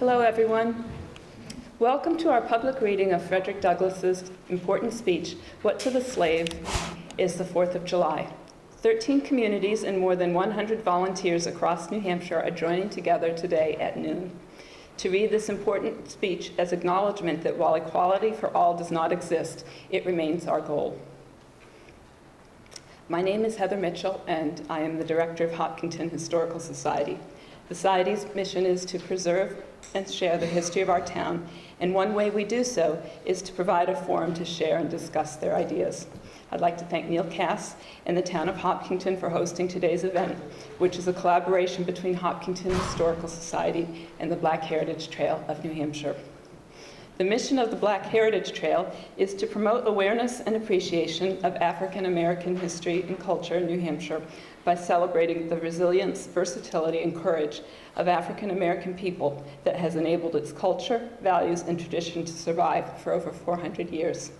Hello, everyone. Welcome to our public reading of Frederick Douglass's important speech, What to the Slave is the 4th of July. 13 communities and more than 100 volunteers across New Hampshire are joining together today at noon to read this important speech as acknowledgement that while equality for all does not exist, it remains our goal. My name is Heather Mitchell, and I am the director of Hopkinton Historical Society. The Society's mission is to preserve and share the history of our town, and one way we do so is to provide a forum to share and discuss their ideas. I'd like to thank Neil Cass and the town of Hopkinton for hosting today's event, which is a collaboration between Hopkinton Historical Society and the Black Heritage Trail of New Hampshire. The mission of the Black Heritage Trail is to promote awareness and appreciation of African American history and culture in New Hampshire by celebrating the resilience, versatility, and courage of African American people that has enabled its culture, values, and tradition to survive for over 400 years.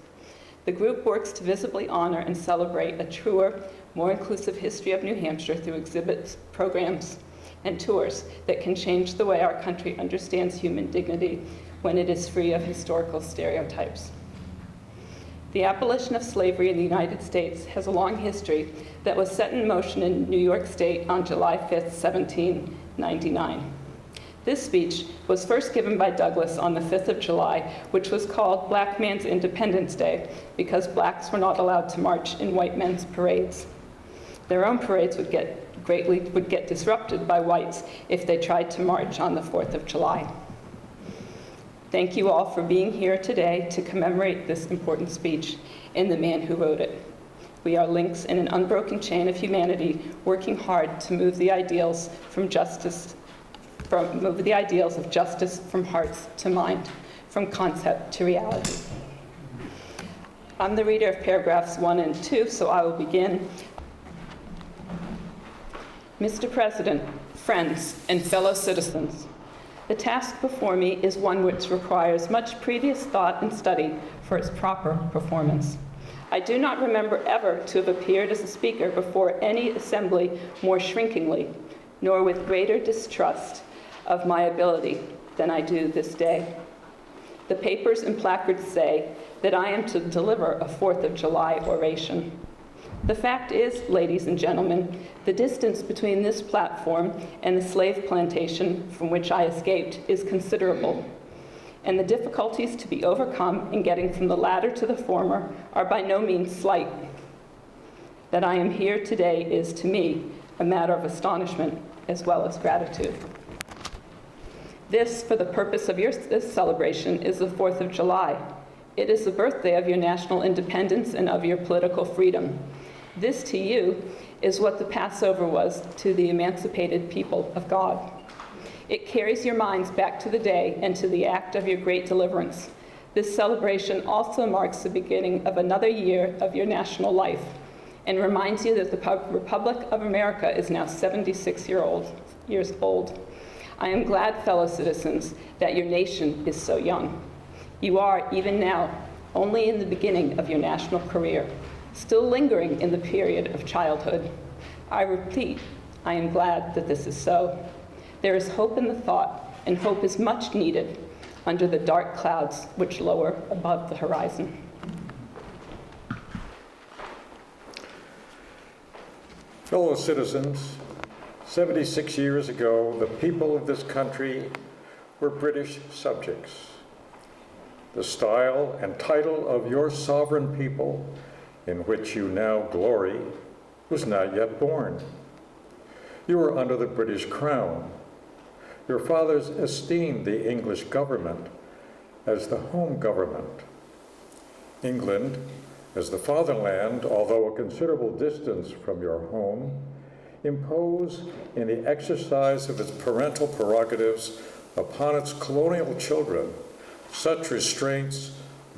The group works to visibly honor and celebrate a truer, more inclusive history of New Hampshire through exhibits, programs, and tours that can change the way our country understands human dignity when it is free of historical stereotypes. The abolition of slavery in the United States has a long history that was set in motion in New York State on July 5th, 1799. This speech was first given by Douglass on the 5th of July, which was called Black Man's Independence Day because blacks were not allowed to march in white men's parades. Their own parades would get disrupted by whites if they tried to march on the 4th of July. Thank you all for being here today to commemorate this important speech and the man who wrote it. We are links in an unbroken chain of humanity working hard to move the ideals of justice from hearts to mind, from concept to reality. I'm the reader of paragraphs 1 and 2, so I will begin. Mr. President, friends, and fellow citizens, the task before me is one which requires much previous thought and study for its proper performance. I do not remember ever to have appeared as a speaker before any assembly more shrinkingly, nor with greater distrust of my ability than I do this day. The papers and placards say that I am to deliver a 4th of July oration. The fact is, ladies and gentlemen, the distance between this platform and the slave plantation from which I escaped is considerable, and the difficulties to be overcome in getting from the latter to the former are by no means slight. That I am here today is, to me, a matter of astonishment as well as gratitude. This, for the purpose of this celebration, is the 4th of July. It is the birthday of your national independence and of your political freedom. This, to you, is what the Passover was to the emancipated people of God. It carries your minds back to the day and to the act of your great deliverance. This celebration also marks the beginning of another year of your national life and reminds you that the Republic of America is now 76 years old. I am glad, fellow citizens, that your nation is so young. You are, even now, only in the beginning of your national career, still lingering in the period of childhood. I repeat, I am glad that this is so. There is hope in the thought, and hope is much needed under the dark clouds which lower above the horizon. Fellow citizens, 76 years ago, the people of this country were British subjects. The style and title of your sovereign people, in which you now glory, was not yet born. You were under the British crown. Your fathers esteemed the English government as the home government. England, as the fatherland, although a considerable distance from your home, imposed in the exercise of its parental prerogatives upon its colonial children such restraints,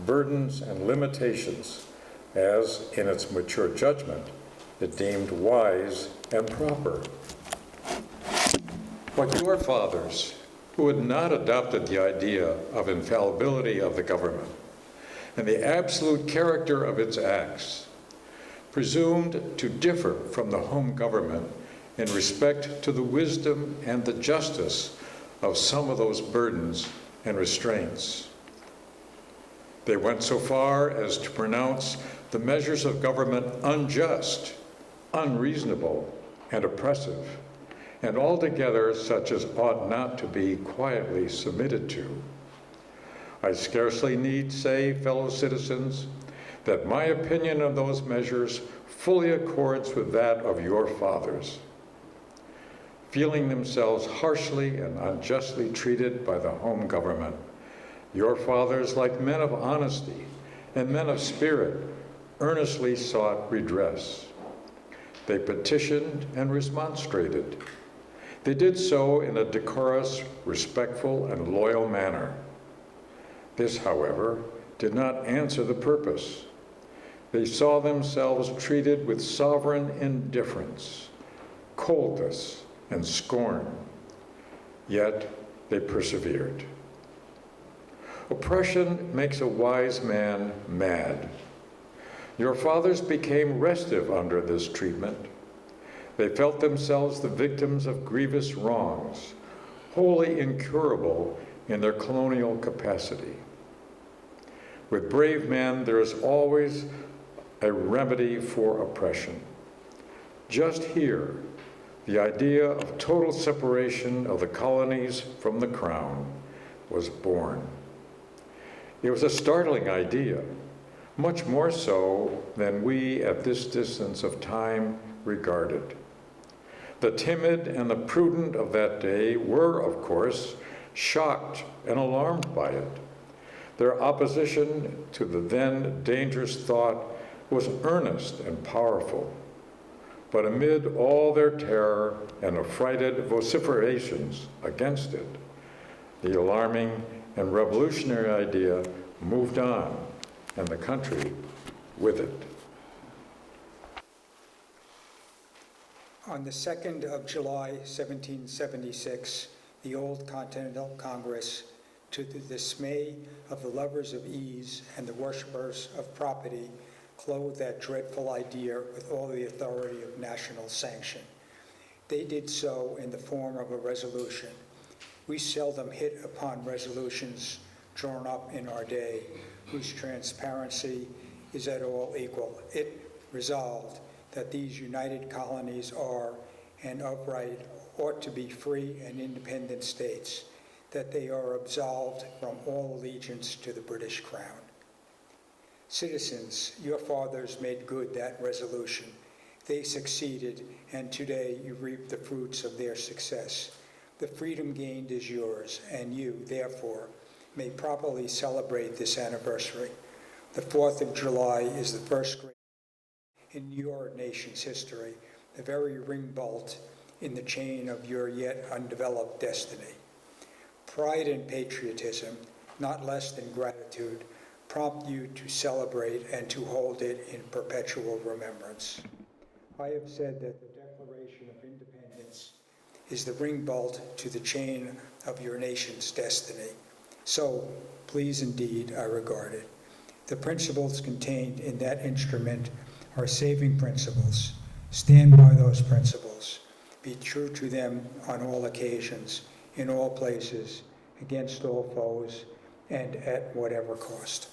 burdens, and limitations as, in its mature judgment, it deemed wise and proper. But your fathers, who had not adopted the idea of infallibility of the government and the absolute character of its acts, presumed to differ from the home government in respect to the wisdom and the justice of some of those burdens and restraints. They went so far as to pronounce the measures of government unjust, unreasonable, and oppressive, and altogether such as ought not to be quietly submitted to. I scarcely need say, fellow citizens, that my opinion of those measures fully accords with that of your fathers. Feeling themselves harshly and unjustly treated by the home government, your fathers, like men of honesty and men of spirit, earnestly sought redress. They petitioned and remonstrated. They did so in a decorous, respectful, and loyal manner. This, however, did not answer the purpose. They saw themselves treated with sovereign indifference, coldness, and scorn. Yet they persevered. Oppression makes a wise man mad. Your fathers became restive under this treatment. They felt themselves the victims of grievous wrongs, wholly incurable in their colonial capacity. With brave men, there is always a remedy for oppression. Just here, the idea of total separation of the colonies from the crown was born. It was a startling idea, much more so than we at this distance of time regarded. The timid and the prudent of that day were, of course, shocked and alarmed by it. Their opposition to the then dangerous thought was earnest and powerful. But amid all their terror and affrighted vociferations against it, the alarming and revolutionary idea moved on, and the country with it. On the 2nd of July, 1776, the Old Continental Congress, to the dismay of the lovers of ease and the worshippers of property, clothed that dreadful idea with all the authority of national sanction. They did so in the form of a resolution. We seldom hit upon resolutions drawn up in our day whose transparency is at all equal. It resolved that these united colonies are, and of right, ought to be free and independent states, that they are absolved from all allegiance to the British Crown. Citizens, your fathers made good that resolution. They succeeded, and today you reap the fruits of their success. The freedom gained is yours, and you, therefore, may properly celebrate this anniversary. The 4th of July is the first great in your nation's history, the very ring bolt in the chain of your yet undeveloped destiny. Pride and patriotism, not less than gratitude, prompt you to celebrate and to hold it in perpetual remembrance. I have said that the Declaration of Independence is the ring bolt to the chain of your nation's destiny. So, please indeed, I regard it. The principles contained in that instrument are saving principles. Stand by those principles. Be true to them on all occasions, in all places, against all foes, and at whatever cost.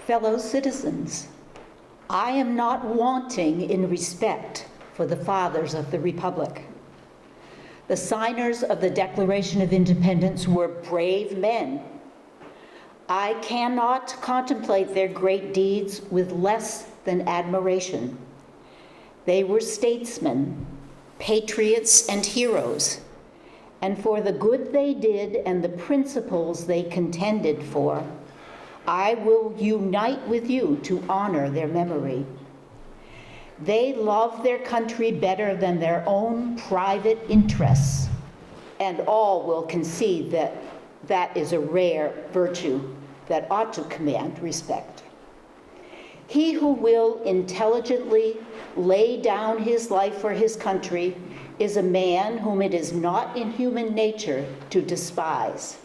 Fellow citizens, I am not wanting in respect for the fathers of the Republic. The signers of the Declaration of Independence were brave men. I cannot contemplate their great deeds with less than admiration. They were statesmen, patriots, and heroes, and for the good they did and the principles they contended for, I will unite with you to honor their memory. They loved their country better than their own private interests, and all will concede that that is a rare virtue that ought to command respect. He who will intelligently lay down his life for his country is a man whom it is not in human nature to despise.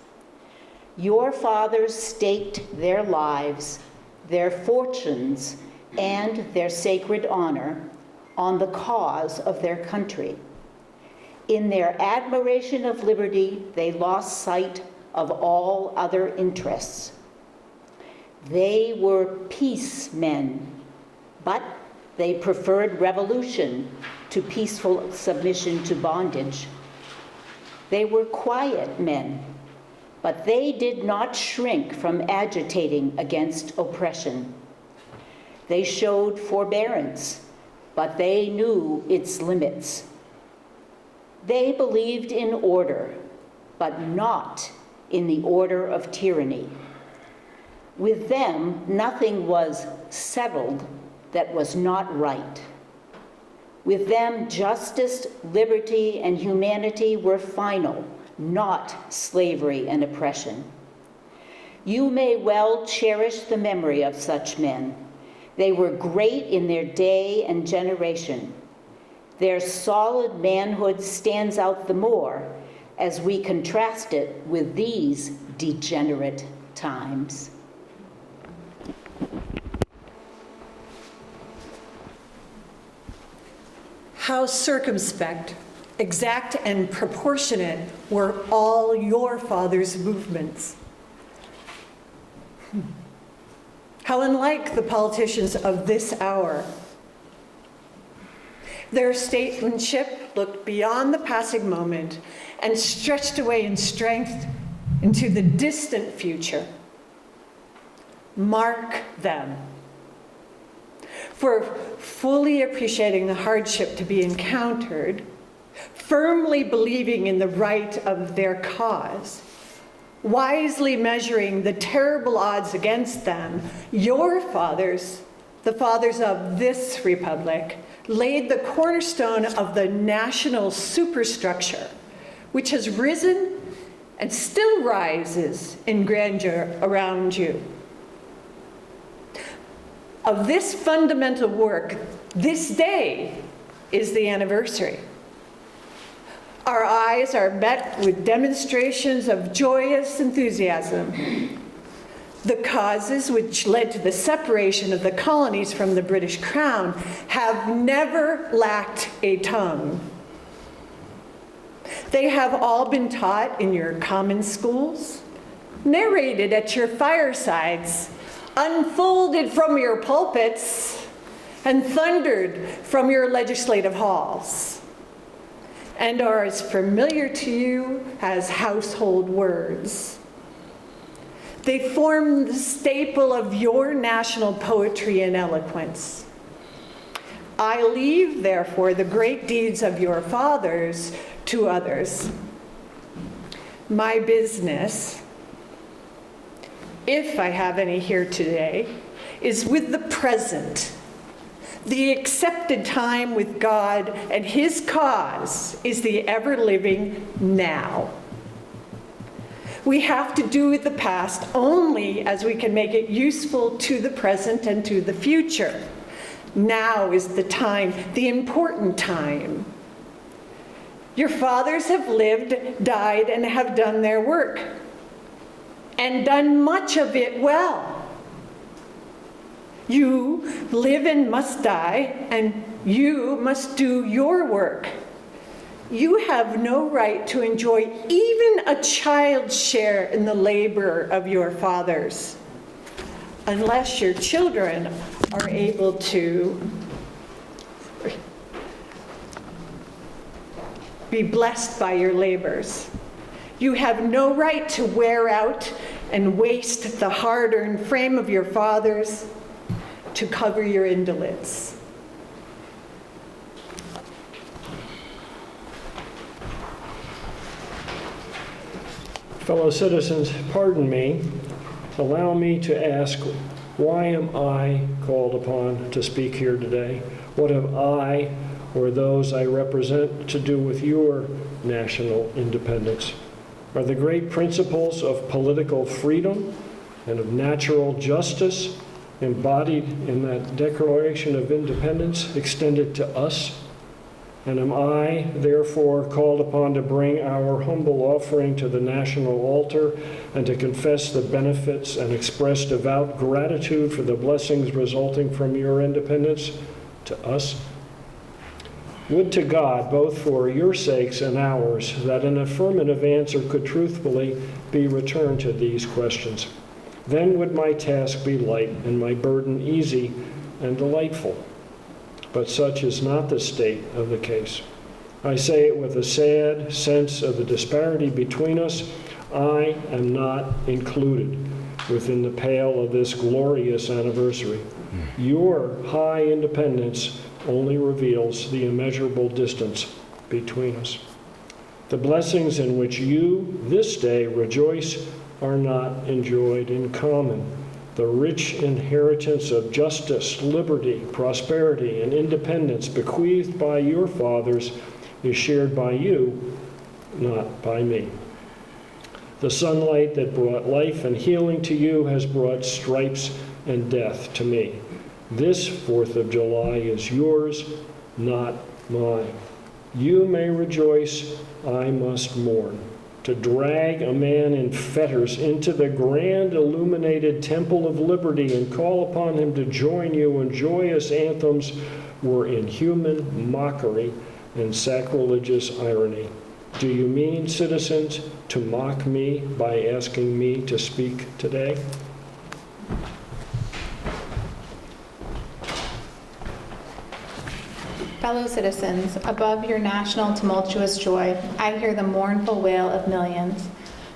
Your fathers staked their lives, their fortunes, and their sacred honor on the cause of their country. In their admiration of liberty, they lost sight of all other interests. They were peace men, but they preferred revolution to peaceful submission to bondage. They were quiet men, but they did not shrink from agitating against oppression. They showed forbearance, but they knew its limits. They believed in order, but not in the order of tyranny. With them, nothing was settled that was not right. With them, justice, liberty, and humanity were final, not slavery and oppression. You may well cherish the memory of such men. They were great in their day and generation. Their solid manhood stands out the more as we contrast it with these degenerate times. How circumspect, exact, and proportionate were all your father's movements. How unlike the politicians of this hour. Their statesmanship looked beyond the passing moment and stretched away in strength into the distant future. Mark them. For fully appreciating the hardship to be encountered, firmly believing in the right of their cause, wisely measuring the terrible odds against them, your fathers, the fathers of this republic, laid the cornerstone of the national superstructure, which has risen and still rises in grandeur around you. Of this fundamental work, this day is the anniversary. Our eyes are met with demonstrations of joyous enthusiasm. The causes which led to the separation of the colonies from the British Crown have never lacked a tongue. They have all been taught in your common schools, narrated at your firesides, unfolded from your pulpits, and thundered from your legislative halls, and are as familiar to you as household words. They form the staple of your national poetry and eloquence. I leave, therefore, the great deeds of your fathers to others. My business, if I have any here today, is with the present. The accepted time with God and His cause is the ever-living now. We have to do with the past only as we can make it useful to the present and to the future. Now is the time, the important time. Your fathers have lived, died, and have done their work, and done much of it well. You live and must die, and you must do your work. You have no right to enjoy even a child's share in the labor of your fathers, unless your children are able to be blessed by your labors. You have no right to wear out and waste the hard-earned frame of your fathers to cover your indolence. Fellow citizens, pardon me. Allow me to ask, why am I called upon to speak here today? What have I or those I represent to do with your national independence? Are the great principles of political freedom and of natural justice embodied in that Declaration of Independence extended to us? And am I, therefore, called upon to bring our humble offering to the national altar and to confess the benefits and express devout gratitude for the blessings resulting from your independence to us? Would to God, both for your sakes and ours, that an affirmative answer could truthfully be returned to these questions. Then would my task be light and my burden easy and delightful. But such is not the state of the case. I say it with a sad sense of the disparity between us. I am not included within the pale of this glorious anniversary. Your high independence only reveals the immeasurable distance between us. The blessings in which you this day rejoice are not enjoyed in common. The rich inheritance of justice, liberty, prosperity, and independence bequeathed by your fathers is shared by you, not by me. The sunlight that brought life and healing to you has brought stripes and death to me. This 4th of July is yours, not mine. You may rejoice, I must mourn. To drag a man in fetters into the grand illuminated temple of liberty and call upon him to join you in joyous anthems were inhuman mockery and sacrilegious irony. Do you mean, citizens, to mock me by asking me to speak today? Fellow citizens, above your national tumultuous joy, I hear the mournful wail of millions,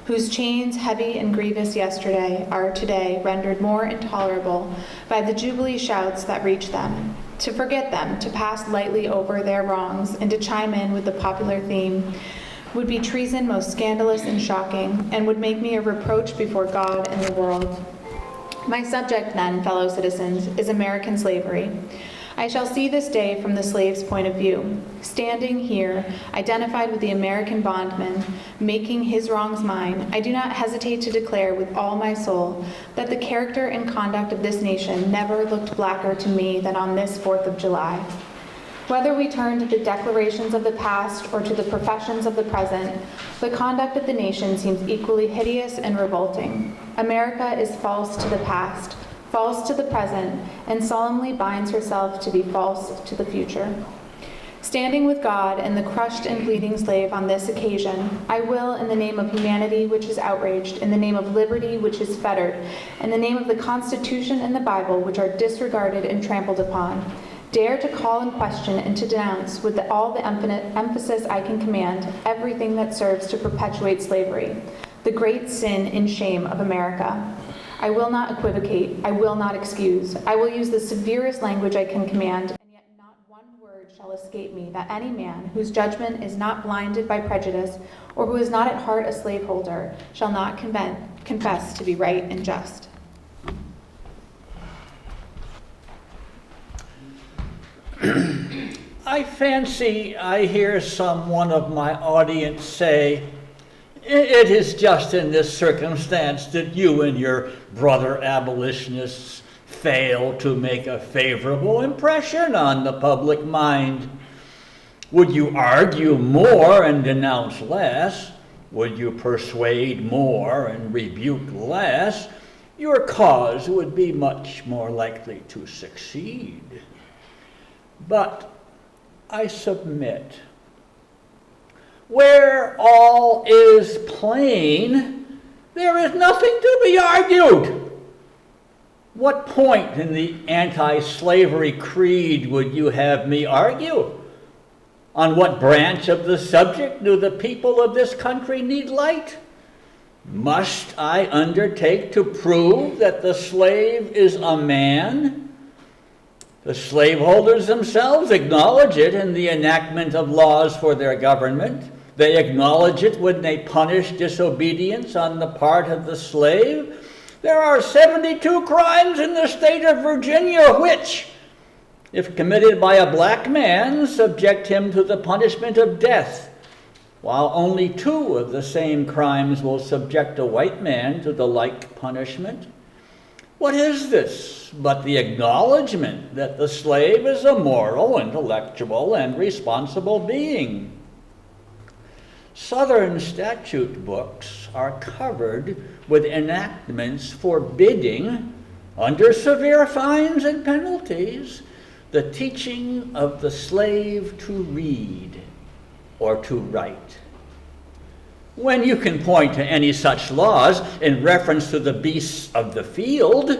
whose chains, heavy and grievous yesterday, are today rendered more intolerable by the jubilee shouts that reach them. To forget them, to pass lightly over their wrongs, and to chime in with the popular theme would be treason most scandalous and shocking, and would make me a reproach before God and the world. My subject, then, fellow citizens, is American slavery. I shall see this day from the slave's point of view, standing here, identified with the American bondman, making his wrongs mine. I do not hesitate to declare with all my soul that the character and conduct of this nation never looked blacker to me than on this 4th of July. Whether we turn to the declarations of the past or to the professions of the present, the conduct of the nation seems equally hideous and revolting. America is false to the past, false to the present, and solemnly binds herself to be false to the future. Standing with God and the crushed and bleeding slave on this occasion, I will, in the name of humanity which is outraged, in the name of liberty which is fettered, in the name of the Constitution and the Bible which are disregarded and trampled upon, dare to call in question and to denounce with all the emphasis I can command everything that serves to perpetuate slavery, the great sin and shame of America. I will not equivocate. I will not excuse. I will use the severest language I can command, and yet not one word shall escape me that any man whose judgment is not blinded by prejudice or who is not at heart a slaveholder shall not confess to be right and just. I fancy I hear someone of my audience say, "It is just in this circumstance that you and your brother abolitionists fail to make a favorable impression on the public mind. Would you argue more and denounce less? Would you persuade more and rebuke less? Your cause would be much more likely to succeed. But I submit, where all is plain, there is nothing to be argued. What point in the anti-slavery creed would you have me argue? On what branch of the subject do the people of this country need light? Must I undertake to prove that the slave is a man? The slaveholders themselves acknowledge it in the enactment of laws for their government. They acknowledge it when they punish disobedience on the part of the slave. There are 72 crimes in the state of Virginia which, if committed by a black man, subject him to the punishment of death, while only 2 of the same crimes will subject a white man to the like punishment. What is this but the acknowledgement that the slave is a moral, intellectual, and responsible being? Southern statute books are covered with enactments forbidding, under severe fines and penalties, the teaching of the slave to read or to write. When you can point to any such laws in reference to the beasts of the field,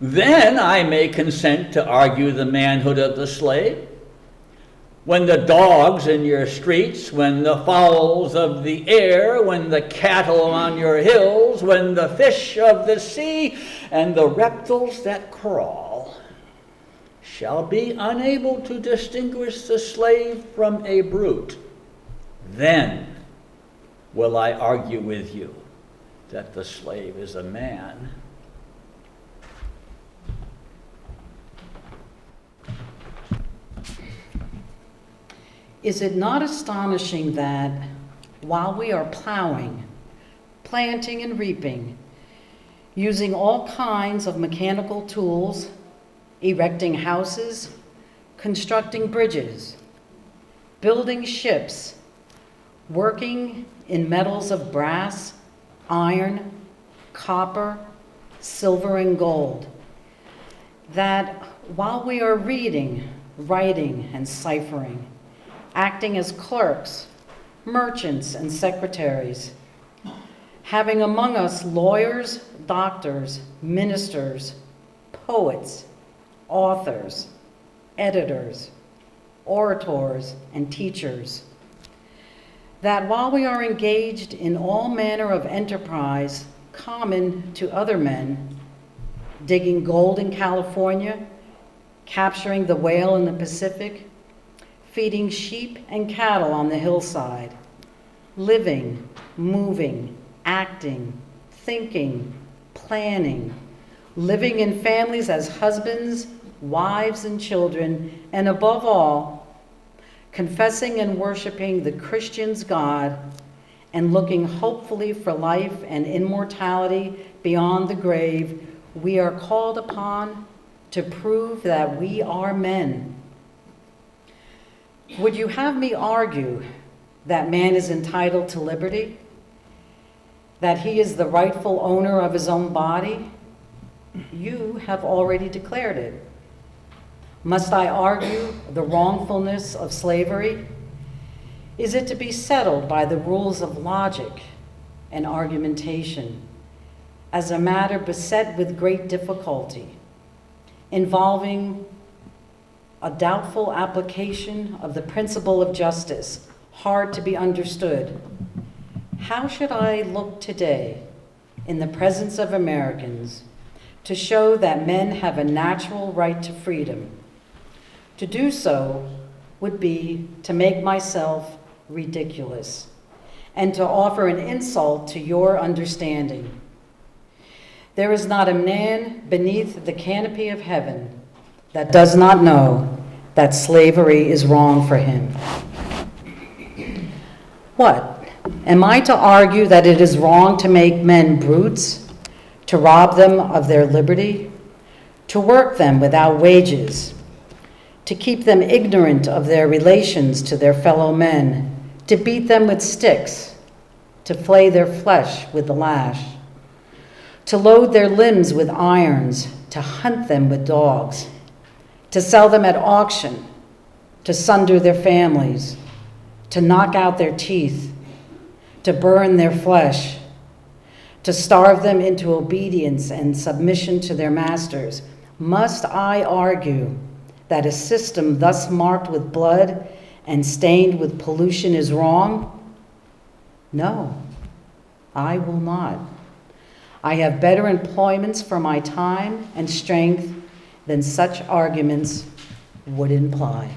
then I may consent to argue the manhood of the slave. When the dogs in your streets, when the fowls of the air, when the cattle on your hills, when the fish of the sea, and the reptiles that crawl shall be unable to distinguish the slave from a brute, then will I argue with you that the slave is a man. Is it not astonishing that while we are plowing, planting and reaping, using all kinds of mechanical tools, erecting houses, constructing bridges, building ships, working in metals of brass, iron, copper, silver, and gold, that while we are reading, writing, and ciphering, acting as clerks, merchants, and secretaries, having among us lawyers, doctors, ministers, poets, authors, editors, orators, and teachers, that while we are engaged in all manner of enterprise common to other men, digging gold in California, capturing the whale in the Pacific, feeding sheep and cattle on the hillside, living, moving, acting, thinking, planning, living in families as husbands, wives, and children, and above all, confessing and worshiping the Christian's God and looking hopefully for life and immortality beyond the grave, we are called upon to prove that we are men. Would you have me argue that man is entitled to liberty? That he is the rightful owner of his own body? You have already declared it. Must I argue the wrongfulness of slavery? Is it to be settled by the rules of logic and argumentation as a matter beset with great difficulty, involving a doubtful application of the principle of justice, hard to be understood? How should I look today in the presence of Americans to show that men have a natural right to freedom? To do so would be to make myself ridiculous and to offer an insult to your understanding. There is not a man beneath the canopy of heaven that does not know that slavery is wrong for him. What? Am I to argue that it is wrong to make men brutes, to rob them of their liberty, to work them without wages, to keep them ignorant of their relations to their fellow men, to beat them with sticks, to flay their flesh with the lash, to load their limbs with irons, to hunt them with dogs, to sell them at auction, to sunder their families, to knock out their teeth, to burn their flesh, to starve them into obedience and submission to their masters? Must I argue that a system thus marked with blood and stained with pollution is wrong? No, I will not. I have better employments for my time and strength than such arguments would imply.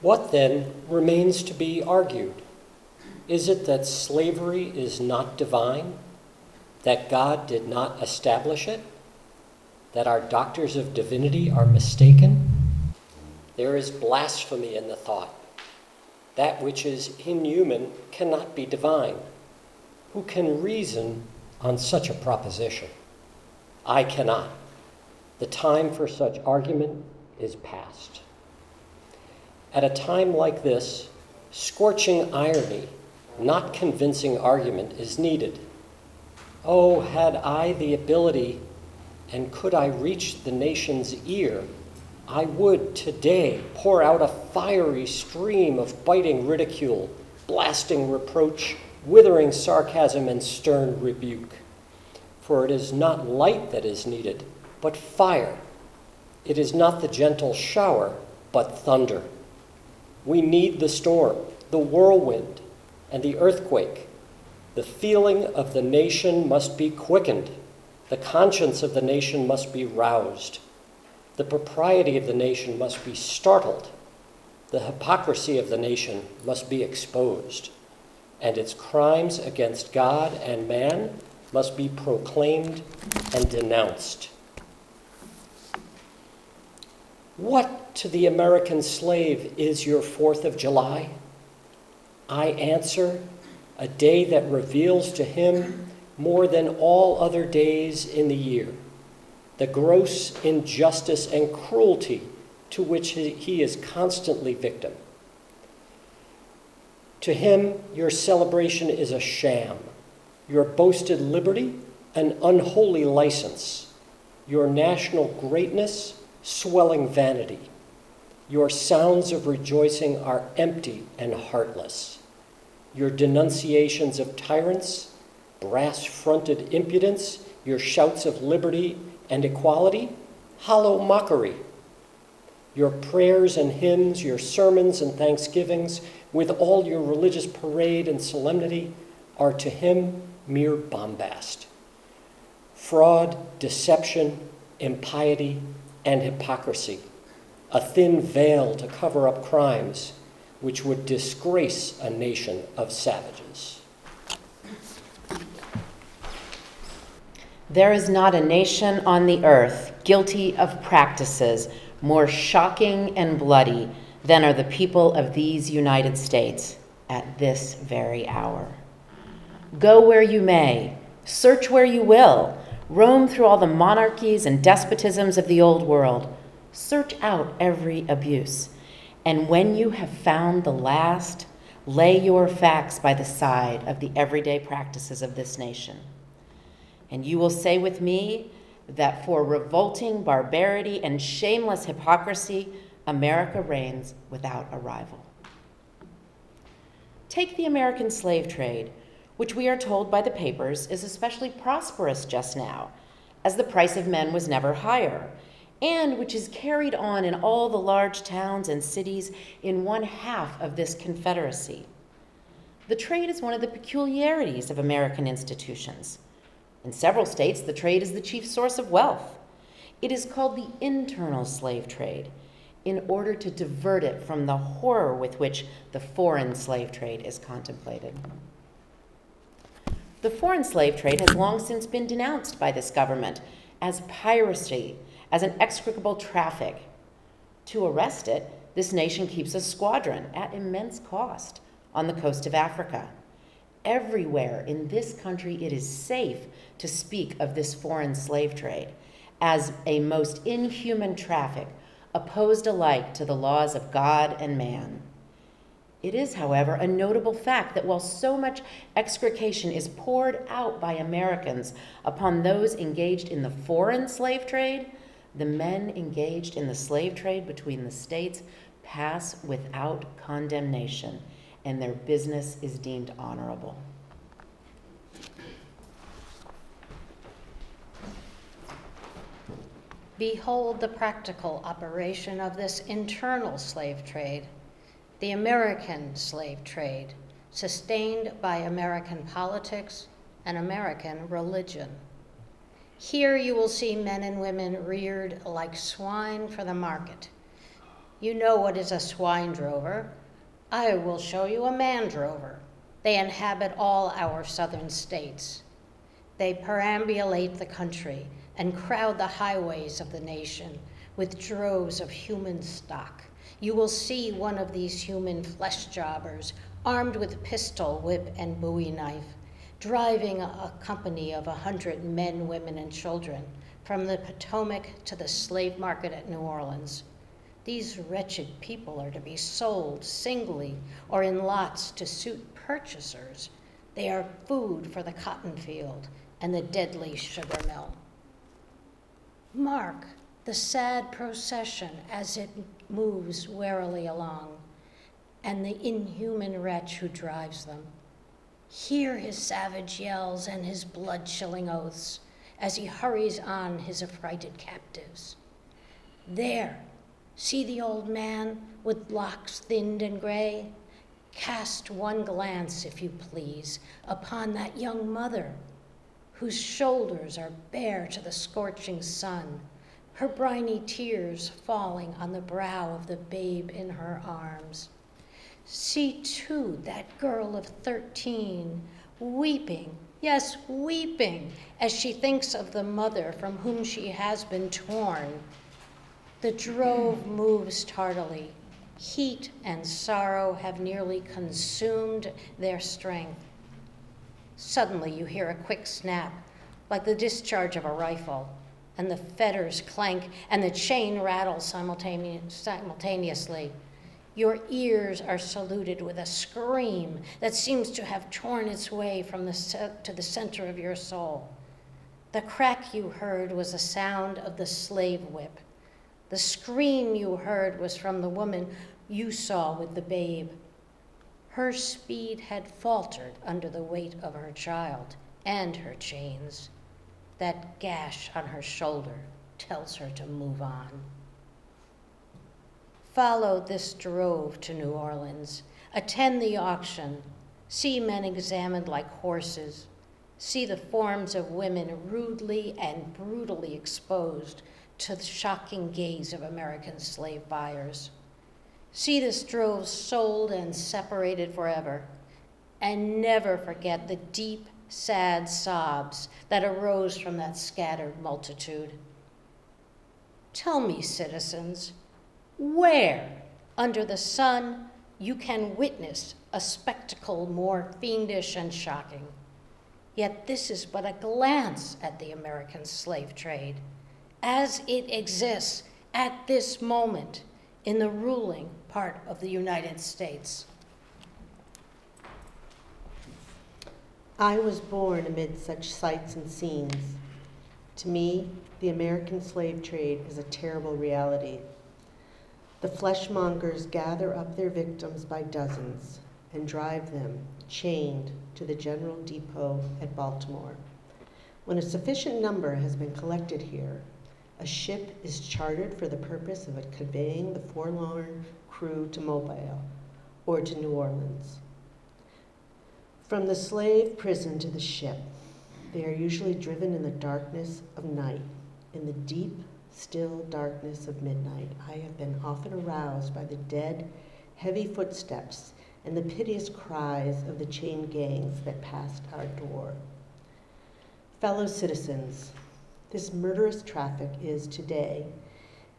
What then remains to be argued? Is it that slavery is not divine? That God did not establish it? That our doctors of divinity are mistaken? There is blasphemy in the thought. That which is inhuman cannot be divine. Who can reason on such a proposition? I cannot. The time for such argument is past. At a time like this, scorching irony, not convincing argument, is needed. Oh, had I the ability and could I reach the nation's ear, I would today pour out a fiery stream of biting ridicule, blasting reproach, withering sarcasm, and stern rebuke. For it is not light that is needed, but fire. It is not the gentle shower, but thunder. We need the storm, the whirlwind, and the earthquake. The feeling of the nation must be quickened. The conscience of the nation must be roused. The propriety of the nation must be startled. The hypocrisy of the nation must be exposed. And its crimes against God and man must be proclaimed and denounced. What to the American slave is your 4th of July? I answer, a day that reveals to him more than all other days in the year the gross injustice and cruelty to which he is constantly victim. To him, your celebration is a sham, your boasted liberty an unholy license, your national greatness swelling vanity. Your sounds of rejoicing are empty and heartless. Your denunciations of tyrants, brass-fronted impudence, your shouts of liberty and equality, hollow mockery. Your prayers and hymns, your sermons and thanksgivings, with all your religious parade and solemnity, are to him mere bombast. Fraud, deception, impiety, and hypocrisy, a thin veil to cover up crimes which would disgrace a nation of savages. There is not a nation on the earth guilty of practices more shocking and bloody than are the people of these United States at this very hour. Go where you may, search where you will, roam through all the monarchies and despotisms of the old world, search out every abuse, and when you have found the last, lay your facts by the side of the everyday practices of this nation. And you will say with me that for revolting barbarity and shameless hypocrisy, America reigns without a rival. Take the American slave trade, which we are told by the papers is especially prosperous just now, as the price of men was never higher, and which is carried on in all the large towns and cities in one half of this Confederacy. The trade is one of the peculiarities of American institutions. In several states, the trade is the chief source of wealth. It is called the internal slave trade, in order to divert it from the horror with which the foreign slave trade is contemplated. The foreign slave trade has long since been denounced by this government as piracy, as an execrable traffic. To arrest it, this nation keeps a squadron at immense cost on the coast of Africa. Everywhere in this country, it is safe to speak of this foreign slave trade as a most inhuman traffic, opposed alike to the laws of God and man. It is, however, a notable fact that while so much execration is poured out by Americans upon those engaged in the foreign slave trade, the men engaged in the slave trade between the states pass without condemnation, and their business is deemed honorable. Behold the practical operation of this internal slave trade, the American slave trade, sustained by American politics and American religion. Here you will see men and women reared like swine for the market. You know what is a swine drover. I will show you a man drover. They inhabit all our southern states. They perambulate the country and crowd the highways of the nation with droves of human stock. You will see one of these human flesh jobbers armed with pistol, whip, and bowie knife, driving a company of 100 men, women, and children from the Potomac to the slave market at New Orleans. These wretched people are to be sold singly or in lots to suit purchasers. They are food for the cotton field and the deadly sugar mill. Mark the sad procession as it moves warily along, and the inhuman wretch who drives them. Hear his savage yells and his blood-chilling oaths as he hurries on his affrighted captives. There, see the old man with locks thinned and gray? Cast one glance, if you please, upon that young mother whose shoulders are bare to the scorching sun, her briny tears falling on the brow of the babe in her arms. See, too, that girl of 13, weeping, yes, weeping, as she thinks of the mother from whom she has been torn. The drove moves tardily. Heat and sorrow have nearly consumed their strength. Suddenly you hear a quick snap, like the discharge of a rifle, and the fetters clank and the chain rattles simultaneously. Your ears are saluted with a scream that seems to have torn its way from to the center of your soul. The crack you heard was the sound of the slave whip. The scream you heard was from the woman you saw with the babe. Her speed had faltered under the weight of her child and her chains. That gash on her shoulder tells her to move on. Follow this drove to New Orleans. Attend the auction. See men examined like horses. See the forms of women rudely and brutally exposed to the shocking gaze of American slave buyers. See this drove sold and separated forever. And never forget the deep, sad sobs that arose from that scattered multitude. Tell me, citizens, where under the sun you can witness a spectacle more fiendish and shocking? Yet this is but a glance at the American slave trade as it exists at this moment in the ruling part of the United States. I was born amid such sights and scenes. To me, the American slave trade is a terrible reality. The fleshmongers gather up their victims by dozens and drive them, chained, to the General Depot at Baltimore. When a sufficient number has been collected here, a ship is chartered for the purpose of conveying the forlorn crew to Mobile or to New Orleans. From the slave prison to the ship, they are usually driven in the darkness of night. In the deep, still darkness of midnight, I have been often aroused by the dead, heavy footsteps and the piteous cries of the chain gangs that passed our door. Fellow citizens, this murderous traffic is today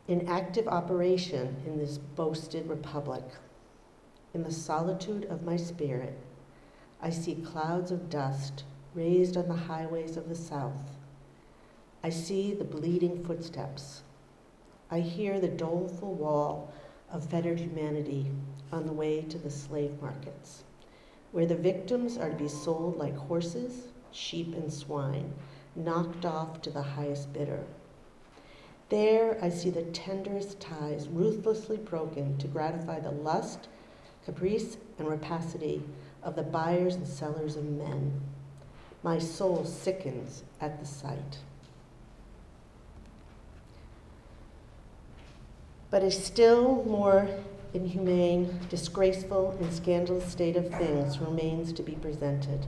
in active operation in this boasted republic. In the solitude of my spirit, I see clouds of dust raised on the highways of the South. I see the bleeding footsteps. I hear the doleful wail of fettered humanity on the way to the slave markets, where the victims are to be sold like horses, sheep, and swine, knocked off to the highest bidder. There I see the tenderest ties ruthlessly broken to gratify the lust, caprice, and rapacity of the buyers and sellers of men. My soul sickens at the sight. But a still more inhumane, disgraceful, and scandalous state of things remains to be presented.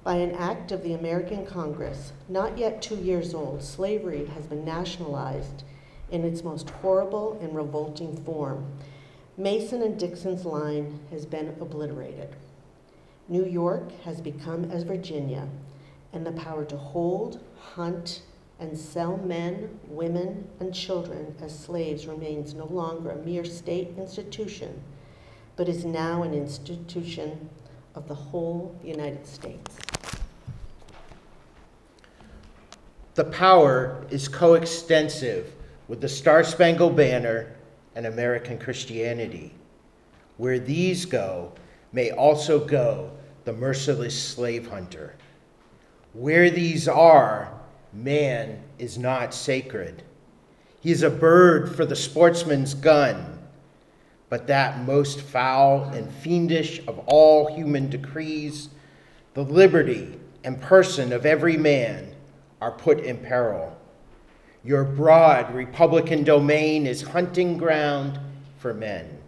By an act of the American Congress, not yet 2 years old, slavery has been nationalized in its most horrible and revolting form. Mason and Dixon's line has been obliterated. New York has become as Virginia, and the power to hold, hunt, and sell men, women, and children as slaves remains no longer a mere state institution, but is now an institution of the whole United States. The power is coextensive with the Star-Spangled Banner and American Christianity. Where these go, may also go the merciless slave hunter. Where these are, man is not sacred. He is a bird for the sportsman's gun, but that most foul and fiendish of all human decrees, the liberty and person of every man, are put in peril. Your broad Republican domain is hunting ground for men.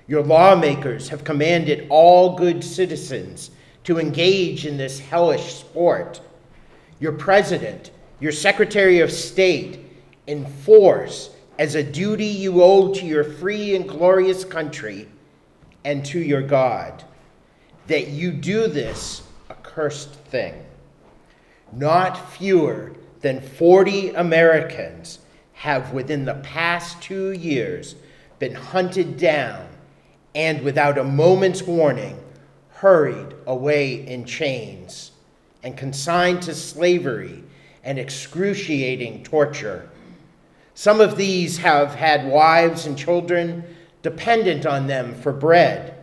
Your lawmakers have commanded all good citizens to engage in this hellish sport. Your president, your secretary of state, enforce as a duty you owe to your free and glorious country and to your God, that you do this accursed thing. Not fewer than 40 Americans have within the past 2 years been hunted down and without a moment's warning hurried away in chains and consigned to slavery and excruciating torture. Some of these have had wives and children dependent on them for bread,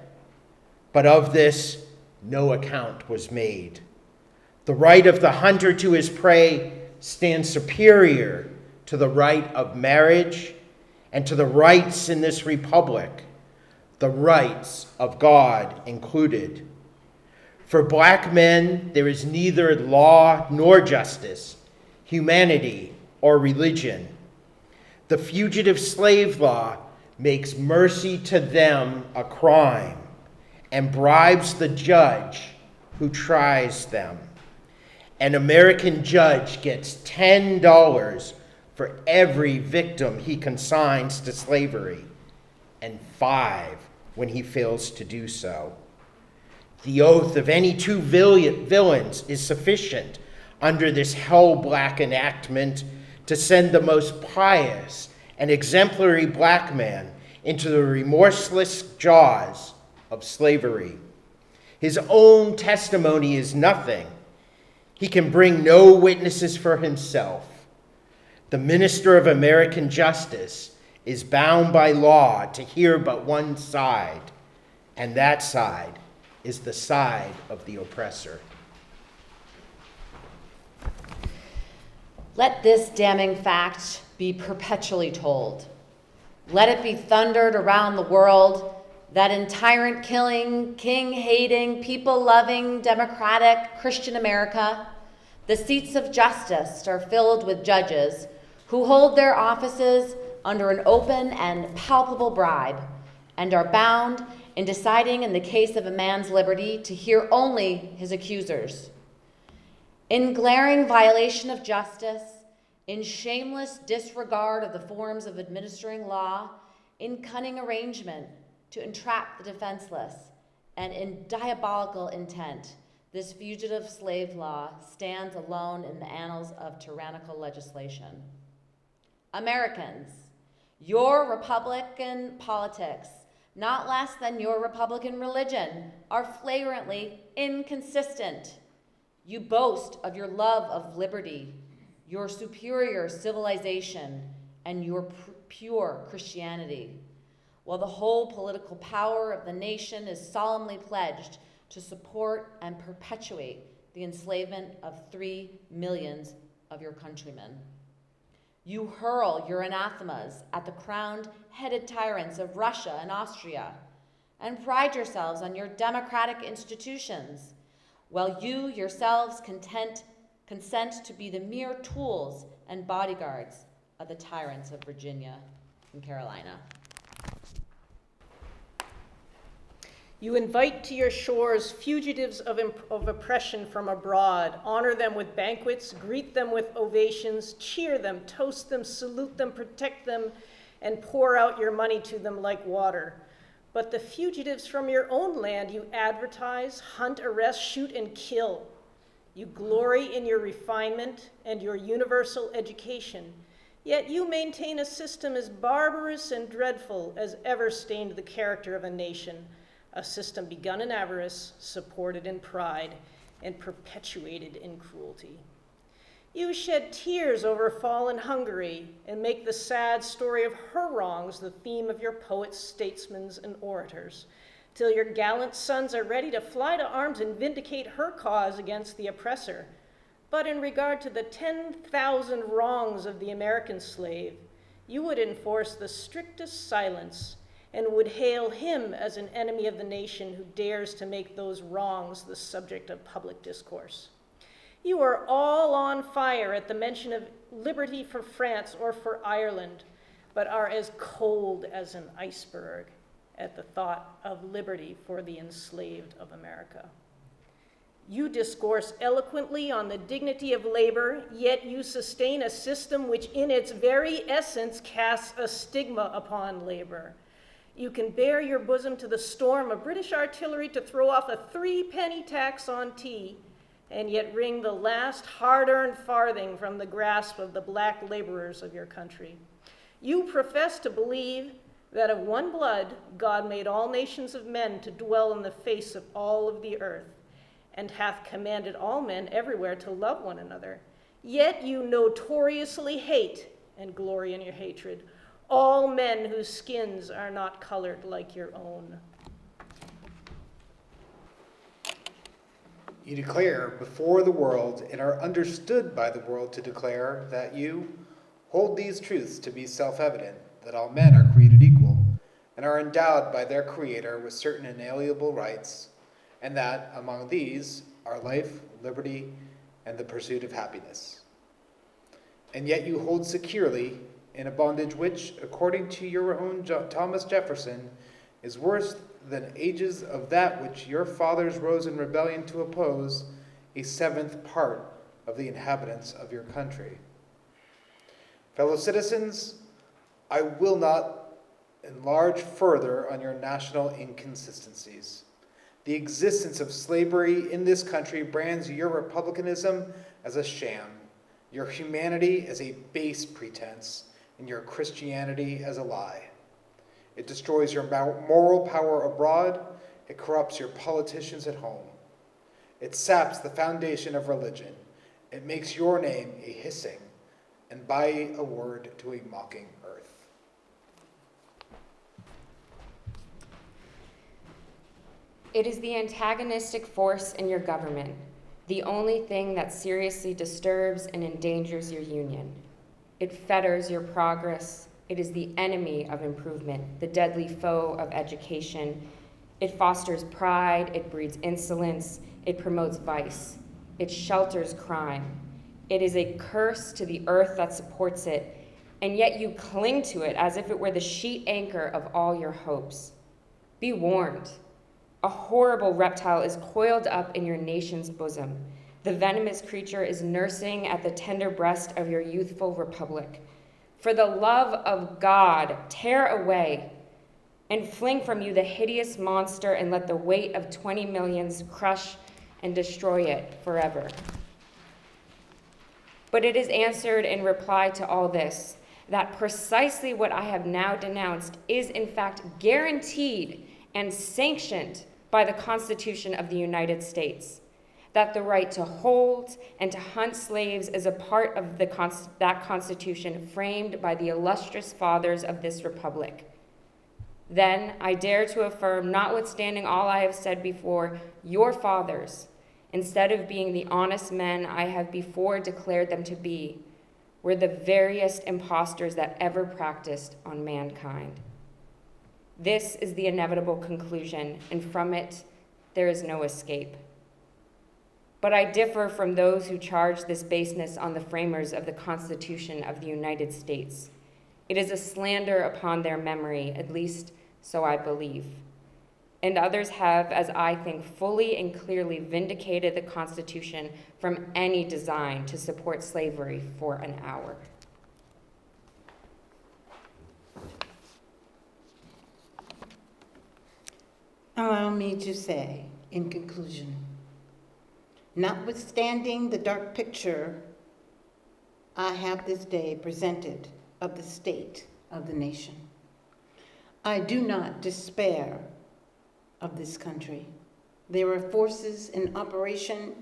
but of this no account was made. The right of the hunter to his prey stands superior to the right of marriage and to the rights in this republic, the rights of God included. For black men, there is neither law nor justice, humanity or religion. The fugitive slave law makes mercy to them a crime and bribes the judge who tries them. An American judge gets $10 for every victim he consigns to slavery, and 5 when he fails to do so. The oath of any 2 villains is sufficient under this hell-black enactment to send the most pious and exemplary black man into the remorseless jaws of slavery. His own testimony is nothing. He can bring no witnesses for himself. The minister of American justice is bound by law to hear but one side, and that side is the side of the oppressor. Let this damning fact be perpetually told. Let it be thundered around the world that in tyrant-killing, king-hating, people-loving, democratic Christian America, the seats of justice are filled with judges who hold their offices under an open and palpable bribe and are bound in deciding in the case of a man's liberty to hear only his accusers. In glaring violation of justice, in shameless disregard of the forms of administering law, in cunning arrangement to entrap the defenseless, and in diabolical intent, this fugitive slave law stands alone in the annals of tyrannical legislation. Americans, your Republican politics, not less than your Republican religion, are flagrantly inconsistent. You boast of your love of liberty, your superior civilization, and your pure Christianity, while the whole political power of the nation is solemnly pledged to support and perpetuate the enslavement of 3 millions of your countrymen. You hurl your anathemas at the crowned-headed tyrants of Russia and Austria, and pride yourselves on your democratic institutions, while you yourselves consent to be the mere tools and bodyguards of the tyrants of Virginia and Carolina. You invite to your shores fugitives of oppression from abroad, honor them with banquets, greet them with ovations, cheer them, toast them, salute them, protect them, and pour out your money to them like water. But the fugitives from your own land you advertise, hunt, arrest, shoot, and kill. You glory in your refinement and your universal education, yet you maintain a system as barbarous and dreadful as ever stained the character of a nation, a system begun in avarice, supported in pride, and perpetuated in cruelty. You shed tears over fallen Hungary and make the sad story of her wrongs the theme of your poets, statesmen, and orators, till your gallant sons are ready to fly to arms and vindicate her cause against the oppressor. But in regard to the 10,000 wrongs of the American slave, you would enforce the strictest silence and would hail him as an enemy of the nation who dares to make those wrongs the subject of public discourse. You are all on fire at the mention of liberty for France or for Ireland, but are as cold as an iceberg at the thought of liberty for the enslaved of America. You discourse eloquently on the dignity of labor, yet you sustain a system which in its very essence casts a stigma upon labor. You can bare your bosom to the storm of British artillery to throw off a 3-penny tax on tea, and yet wring the last hard-earned farthing from the grasp of the black laborers of your country. You profess to believe that of one blood God made all nations of men to dwell in the face of all of the earth, and hath commanded all men everywhere to love one another. Yet you notoriously hate, and glory in your hatred, all men whose skins are not colored like your own. You declare before the world and are understood by the world to declare that you hold these truths to be self-evident, that all men are created equal and are endowed by their Creator with certain inalienable rights, and that among these are life, liberty, and the pursuit of happiness. And yet you hold securely in a bondage which, according to your own Thomas Jefferson, is worse than ages of that which your fathers rose in rebellion to oppose, a 7th part of the inhabitants of your country. Fellow citizens, I will not enlarge further on your national inconsistencies. The existence of slavery in this country brands your republicanism as a sham, your humanity as a base pretense, and your Christianity as a lie. It destroys your moral power abroad. It corrupts your politicians at home. It saps the foundation of religion. It makes your name a hissing, and by a word to a mocking earth. It is the antagonistic force in your government, the only thing that seriously disturbs and endangers your union. It fetters your progress. It is the enemy of improvement, the deadly foe of education. It fosters pride. It breeds insolence. It promotes vice. It shelters crime. It is a curse to the earth that supports it, and yet you cling to it as if it were the sheet anchor of all your hopes. Be warned. A horrible reptile is coiled up in your nation's bosom. The venomous creature is nursing at the tender breast of your youthful republic. For the love of God, tear away and fling from you the hideous monster, and let the weight of 20 millions crush and destroy it forever. But it is answered in reply to all this, that precisely what I have now denounced is in fact guaranteed and sanctioned by the Constitution of the United States, that the right to hold and to hunt slaves is a part of that Constitution framed by the illustrious fathers of this republic. Then I dare to affirm, notwithstanding all I have said before, your fathers, instead of being the honest men I have before declared them to be, were the veriest impostors that ever practiced on mankind. This is the inevitable conclusion, and from it there is no escape. But I differ from those who charge this baseness on the framers of the Constitution of the United States. It is a slander upon their memory, at least so I believe. And others have, as I think, fully and clearly vindicated the Constitution from any design to support slavery for an hour. Allow me to say, in conclusion, notwithstanding the dark picture I have this day presented of the state of the nation, I do not despair of this country. There are forces in operation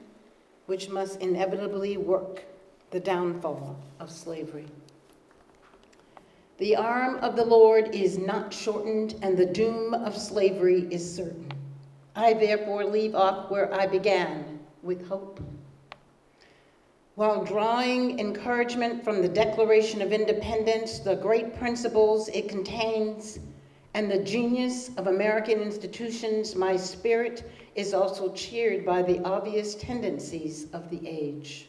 which must inevitably work the downfall of slavery. The arm of the Lord is not shortened, and the doom of slavery is certain. I therefore leave off where I began, with hope. while drawing encouragement from the Declaration of Independence, the great principles it contains, and the genius of American institutions, my spirit is also cheered by the obvious tendencies of the age.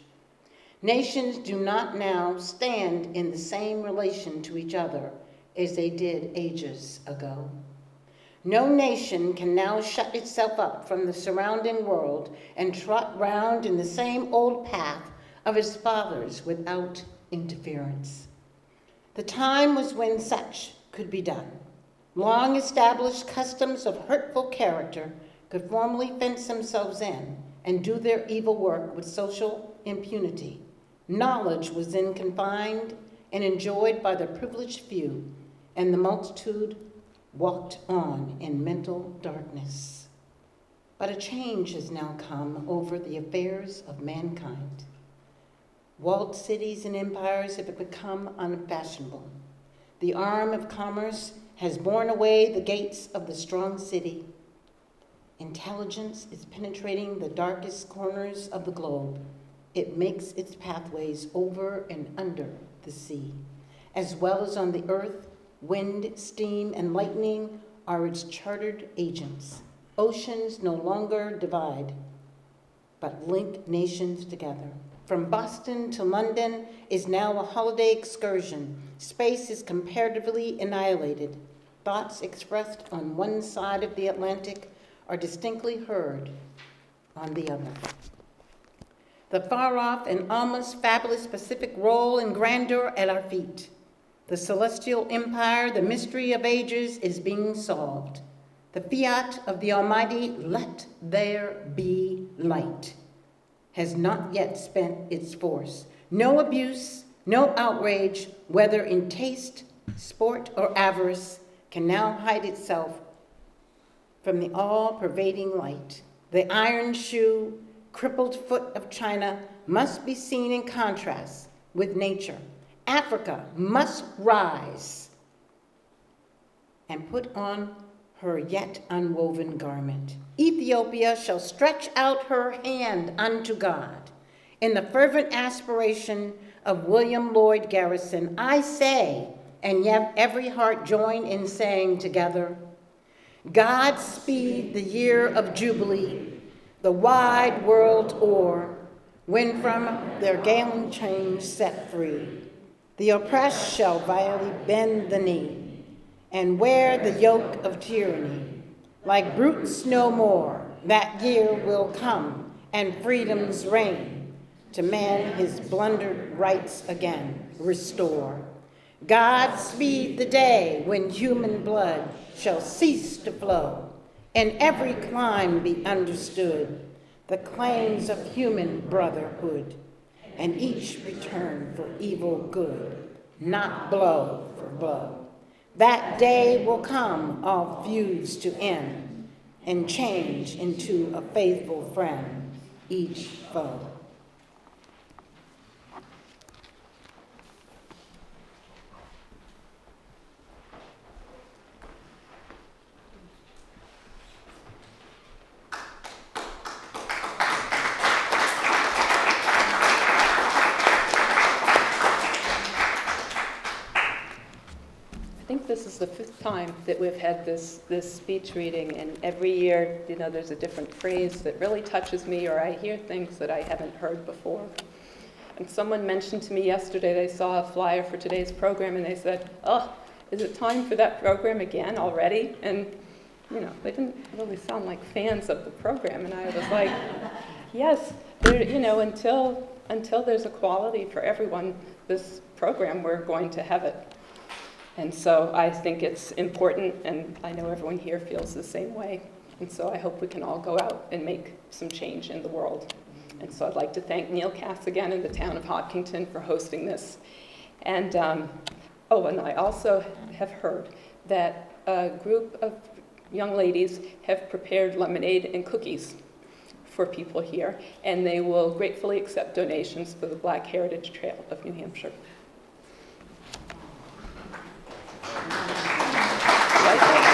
Nations do not now stand in the same relation to each other as they did ages ago. No nation can now shut itself up from the surrounding world and trot round in the same old path of its fathers without interference. The time was when such could be done. Long established customs of hurtful character could formally fence themselves in and do their evil work with social impunity. Knowledge was then confined and enjoyed by the privileged few, and the multitude walked on in mental darkness. But a change has now come over the affairs of mankind. Walled cities and empires have become unfashionable. The arm of commerce has borne away the gates of the strong city. Intelligence is penetrating the darkest corners of the globe. It makes its pathways over and under the sea, as well as on the earth. Wind, steam, and lightning are its chartered agents. Oceans no longer divide, but link nations together. From Boston to London is now a holiday excursion. Space is comparatively annihilated. Thoughts expressed on one side of the Atlantic are distinctly heard on the other. The far-off and almost fabulous Pacific roll in grandeur at our feet. The celestial empire, the mystery of ages, is being solved. The fiat of the Almighty, let there be light, has not yet spent its force. No abuse, no outrage, whether in taste, sport, or avarice, can now hide itself from the all-pervading light. The iron shoe, crippled foot of China must be seen in contrast with nature. Africa must rise and put on her yet unwoven garment. Ethiopia shall stretch out her hand unto God. In the fervent aspiration of William Lloyd Garrison, I say, and yet every heart join in saying together, God speed the year of Jubilee, the wide world o'er, when from their galling chains set free, the oppressed shall vilely bend the knee, and wear the yoke of tyranny. Like brutes no more, that year will come, and freedom's reign, to man his blundered rights again restore. God speed the day when human blood shall cease to flow, and every clime be understood, the claims of human brotherhood, and each return for evil good, not blow for blow. That day will come, all feuds to end, and change into a faithful friend, each foe. I think this is the 5th time that we've had this speech reading, and every year, there's a different phrase that really touches me, or I hear things that I haven't heard before. And someone mentioned to me yesterday they saw a flyer for today's program, and they said, "Oh, is it time for that program again already?" And they didn't really sound like fans of the program, and I was like, "Yes, until there's equality for everyone, this program we're going to have it." And so I think it's important, and I know everyone here feels the same way. And so I hope we can all go out and make some change in the world. And so I'd like to thank Neil Cass again and the town of Hopkinton for hosting this. And, and I also have heard that a group of young ladies have prepared lemonade and cookies for people here, and they will gratefully accept donations for the Black Heritage Trail of New Hampshire. Right.